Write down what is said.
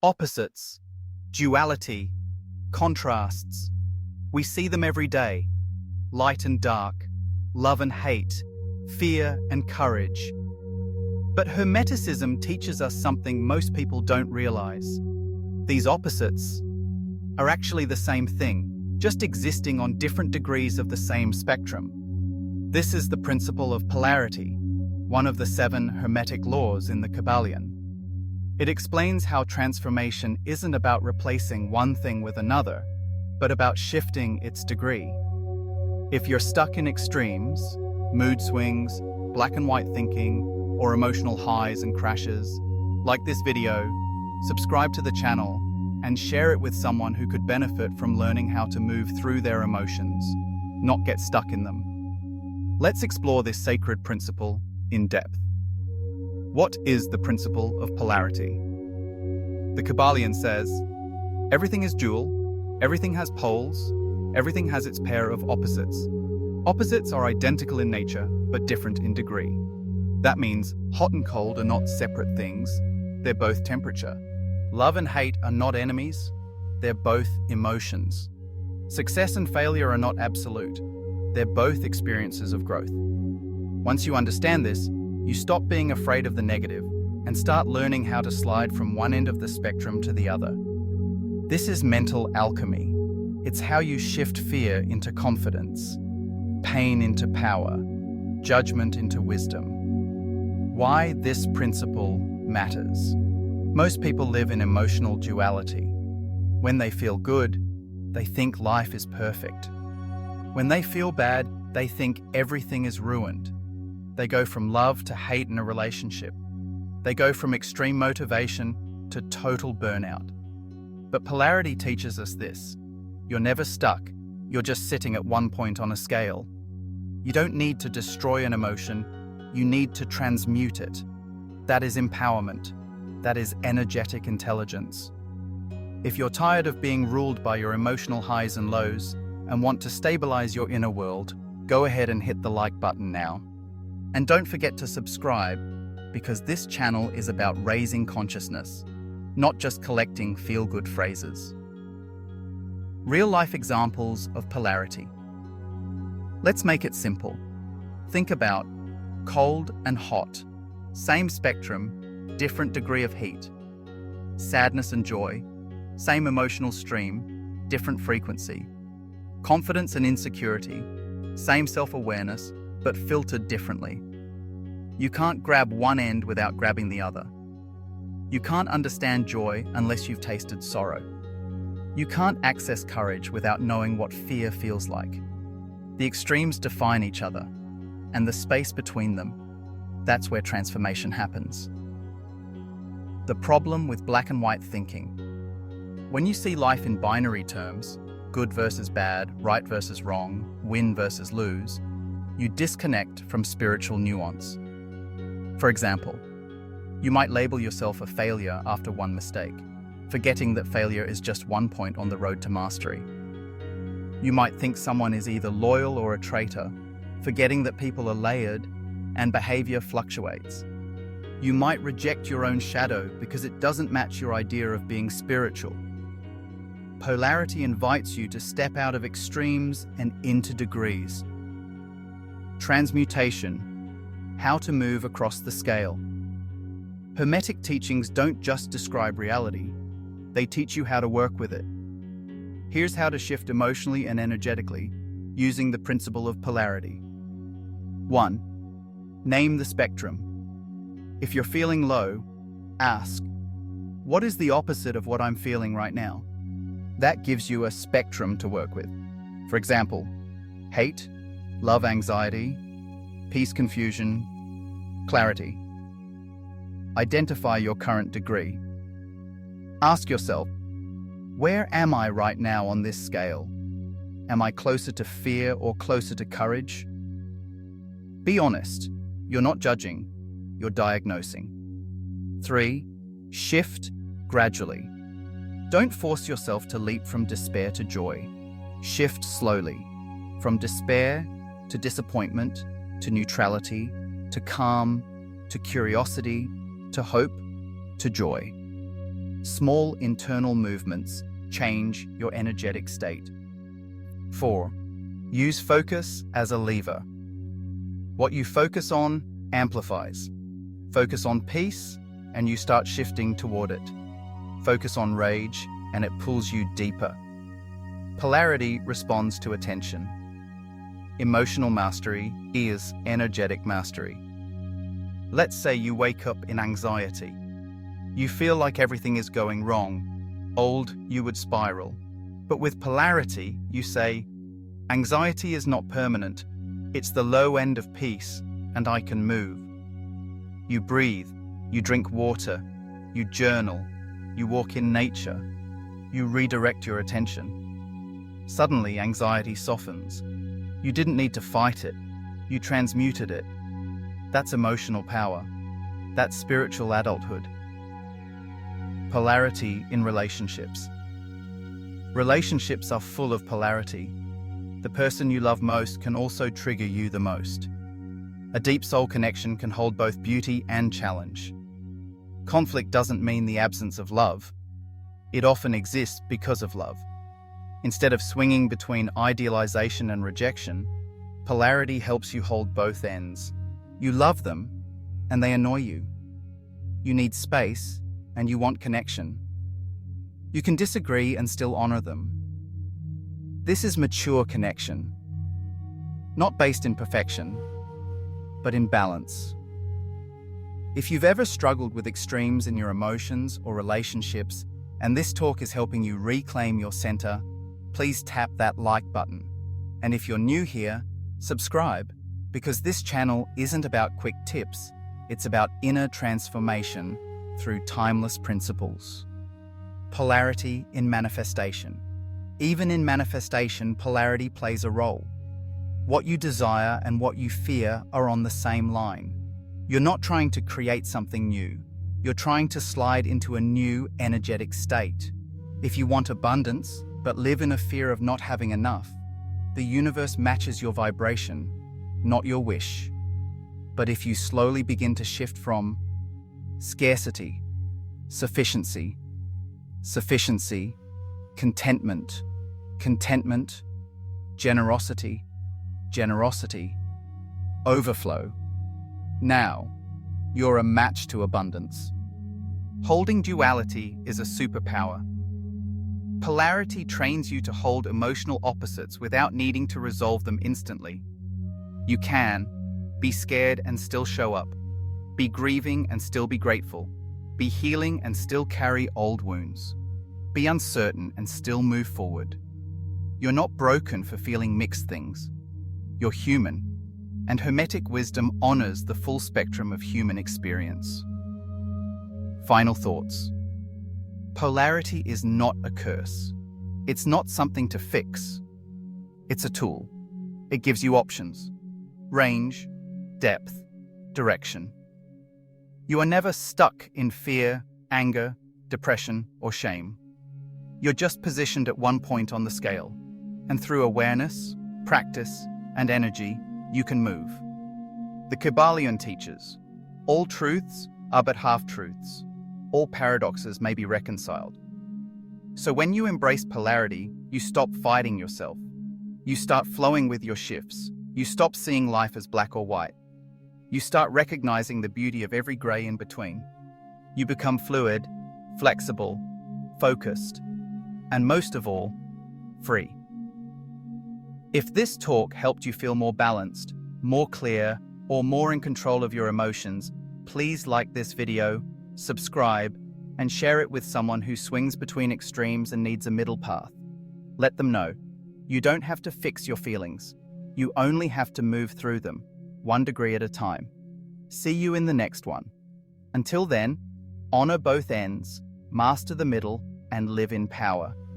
Opposites, duality, contrasts. We see them every day. Light and dark, love and hate, fear and courage. But Hermeticism teaches us something most people don't realize. These opposites are actually the same thing, just existing on different degrees of the same spectrum. This is the principle of polarity, one of the 7 Hermetic laws in the Kybalion. It explains how transformation isn't about replacing one thing with another, but about shifting its degree. If you're stuck in extremes, mood swings, black and white thinking, or emotional highs and crashes, like this video, subscribe to the channel and share it with someone who could benefit from learning how to move through their emotions, not get stuck in them. Let's explore this sacred principle in depth. What is the principle of polarity? The Kybalion says, everything is dual, everything has poles, everything has its pair of opposites. Opposites are identical in nature, but different in degree. That means hot and cold are not separate things, they're both temperature. Love and hate are not enemies, they're both emotions. Success and failure are not absolute, they're both experiences of growth. Once you understand this, you stop being afraid of the negative and start learning how to slide from one end of the spectrum to the other. This is mental alchemy. It's how you shift fear into confidence, pain into power, judgment into wisdom. Why this principle matters. Most people live in emotional duality. When they feel good, they think life is perfect. When they feel bad, they think everything is ruined. They go from love to hate in a relationship. They go from extreme motivation to total burnout. But polarity teaches us this. You're never stuck. You're just sitting at one point on a scale. You don't need to destroy an emotion. You need to transmute it. That is empowerment. That is energetic intelligence. If you're tired of being ruled by your emotional highs and lows and want to stabilize your inner world, go ahead and hit the like button now. And don't forget to subscribe, because this channel is about raising consciousness, not just collecting feel-good phrases. Real-life examples of polarity. Let's make it simple. Think about cold and hot, same spectrum, different degree of heat. Sadness and joy, same emotional stream, different frequency. Confidence and insecurity, same self-awareness, but filtered differently. You can't grab one end without grabbing the other. You can't understand joy unless you've tasted sorrow. You can't access courage without knowing what fear feels like. The extremes define each other, and the space between them, that's where transformation happens. The problem with black and white thinking. When you see life in binary terms, good versus bad, right versus wrong, win versus lose, you disconnect from spiritual nuance. For example, you might label yourself a failure after one mistake, forgetting that failure is just one point on the road to mastery. You might think someone is either loyal or a traitor, forgetting that people are layered and behavior fluctuates. You might reject your own shadow because it doesn't match your idea of being spiritual. Polarity invites you to step out of extremes and into degrees. Transmutation, how to move across the scale. Hermetic teachings don't just describe reality, they teach you how to work with it. Here's how to shift emotionally and energetically using the principle of polarity. 1. Name the spectrum. If you're feeling low, ask, what is the opposite of what I'm feeling right now? That gives you a spectrum to work with. For example, hate, love, anxiety, peace, confusion, clarity. Identify your current degree. Ask yourself, where am I right now on this scale? Am I closer to fear or closer to courage? Be honest. You're not judging, you're diagnosing. 3. Shift gradually. Don't force yourself to leap from despair to joy. Shift slowly, from despair to disappointment, to neutrality, to calm, to curiosity, to hope, to joy. Small internal movements change your energetic state. 4. Use focus as a lever. What you focus on amplifies. Focus on peace, and you start shifting toward it. Focus on rage, and it pulls you deeper. Polarity responds to attention. Emotional mastery is energetic mastery. Let's say you wake up in anxiety. You feel like everything is going wrong. You would spiral. But with polarity, you say, anxiety is not permanent. It's the low end of peace, and I can move. You breathe, you drink water, you journal, you walk in nature, you redirect your attention. Suddenly, anxiety softens. You didn't need to fight it, you transmuted it. That's emotional power. That's spiritual adulthood. Polarity in relationships. Relationships are full of polarity. The person you love most can also trigger you the most. A deep soul connection can hold both beauty and challenge. Conflict doesn't mean the absence of love. It often exists because of love. Instead of swinging between idealization and rejection, polarity helps you hold both ends. You love them, and they annoy you. You need space, and you want connection. You can disagree and still honor them. This is mature connection, not based in perfection, but in balance. If you've ever struggled with extremes in your emotions or relationships, and this talk is helping you reclaim your center, please tap that like button. And if you're new here, subscribe, because this channel isn't about quick tips, it's about inner transformation through timeless principles. Polarity in manifestation. Even in manifestation, polarity plays a role. What you desire and what you fear are on the same line. You're not trying to create something new. You're trying to slide into a new energetic state. If you want abundance, but live in a fear of not having enough, the universe matches your vibration, not your wish. But if you slowly begin to shift from scarcity, sufficiency, contentment, generosity, overflow, now you're a match to abundance. Holding duality is a superpower. Polarity trains you to hold emotional opposites without needing to resolve them instantly. You can be scared and still show up, be grieving and still be grateful, be healing and still carry old wounds, be uncertain and still move forward. You're not broken for feeling mixed things. You're human, and Hermetic wisdom honors the full spectrum of human experience. Final thoughts. Polarity is not a curse. It's not something to fix. It's a tool. It gives you options, range, depth, direction. You are never stuck in fear, anger, depression, or shame. You're just positioned at one point on the scale, and through awareness, practice, and energy, you can move. The Kybalion teaches, all truths are but half-truths. All paradoxes may be reconciled. So when you embrace polarity, you stop fighting yourself. You start flowing with your shifts. You stop seeing life as black or white. You start recognizing the beauty of every gray in between. You become fluid, flexible, focused, and most of all, free. If this talk helped you feel more balanced, more clear, or more in control of your emotions, please like this video, subscribe, and share it with someone who swings between extremes and needs a middle path. Let them know. You don't have to fix your feelings. You only have to move through them, 1 degree at a time. See you in the next one. Until then, honor both ends, master the middle, and live in power.